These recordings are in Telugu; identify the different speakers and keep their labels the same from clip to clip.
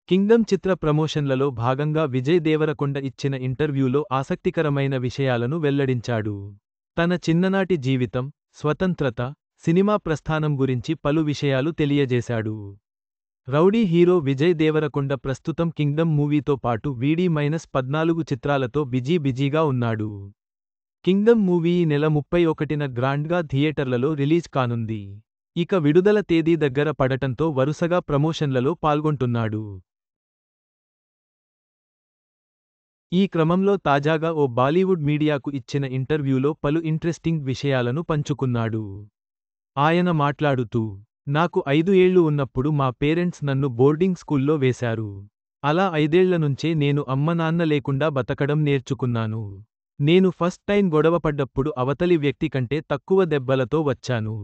Speaker 1: కింగ్డమ్ చిత్ర ప్రమోషన్లలో భాగంగా విజయ్ దేవరకొండ ఇచ్చిన ఇంటర్వ్యూలో ఆసక్తికరమైన విషయాలను వెల్లడించాడు. తన చిన్ననాటి జీవితం, స్వతంత్రత, సినిమా ప్రస్థానం గురించి పలు విషయాలు తెలియజేశాడు. రౌడీ హీరో విజయ్ దేవరకొండ ప్రస్తుతం కింగ్డమ్ మూవీతో పాటు వీడి-14 చిత్రాలతో బిజీగా ఉన్నాడు. కింగ్డమ్ మూవీ ఈ నెల 31న గ్రాండ్గా థియేటర్లలో రిలీజ్ కానుంది. ఇక విడుదల తేదీ దగ్గర పడటంతో వరుసగా ప్రమోషన్లలో పాల్గొంటున్నాడు. ఈ క్రమంలో తాజాగా ఓ బాలీవుడ్ మీడియాకు ఇచ్చిన ఇంటర్వ్యూలో పలు ఇంట్రెస్టింగ్ విషయాలను పంచుకున్నాడు. ఆయన మాట్లాడుతూ, నాకు 5 ఏళ్లు ఉన్నప్పుడు మా పేరెంట్స్ నన్ను బోర్డింగ్ స్కూల్లో వేశారు. అలా 5ఏళ్ల నుంచే నేను అమ్మనాన్న లేకుండా బతకడం నేర్చుకున్నాను. నేను ఫస్ట్ టైం గొడవపడ్డప్పుడు అవతలి వ్యక్తి కంటే తక్కువ దెబ్బలతో వచ్చాను.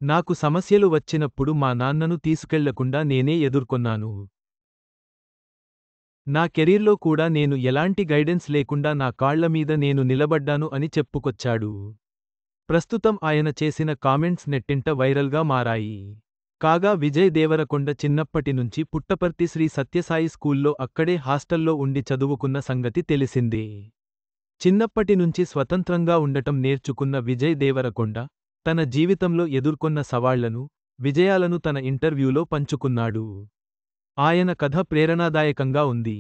Speaker 1: నాకు సమస్యలు వచ్చినప్పుడు మా నాన్నను తీసుకెళ్లకుండా నేనే ఎదుర్కొన్నాను. నా కెరీర్లో కూడా నేను ఎలాంటి గైడెన్స్ లేకుండా నా కాళ్ల మీద నేను నిలబడ్డాను అని చెప్పుకొచ్చాడు. ప్రస్తుతం ఆయన చేసిన కామెంట్స్ నెట్టింట వైరల్గా మారాయి. కాగా విజయ్ దేవరకొండ చిన్నప్పటి నుంచి పుట్టపర్తి శ్రీ సత్యసాయి స్కూల్లో అక్కడే హాస్టల్లో ఉండి చదువుకున్న సంగతి తెలిసిందే. చిన్నప్పటి నుంచి స్వతంత్రంగా ఉండటం నేర్చుకున్న విజయ్ దేవరకొండ, తన జీవితంలో ఎదుర్కొన్న సవాళ్లను, విజయాలను తన ఇంటర్వ్యూలో పంచుకున్నాడు. ఆయన కథ ప్రేరణాదాయకంగా ఉంది.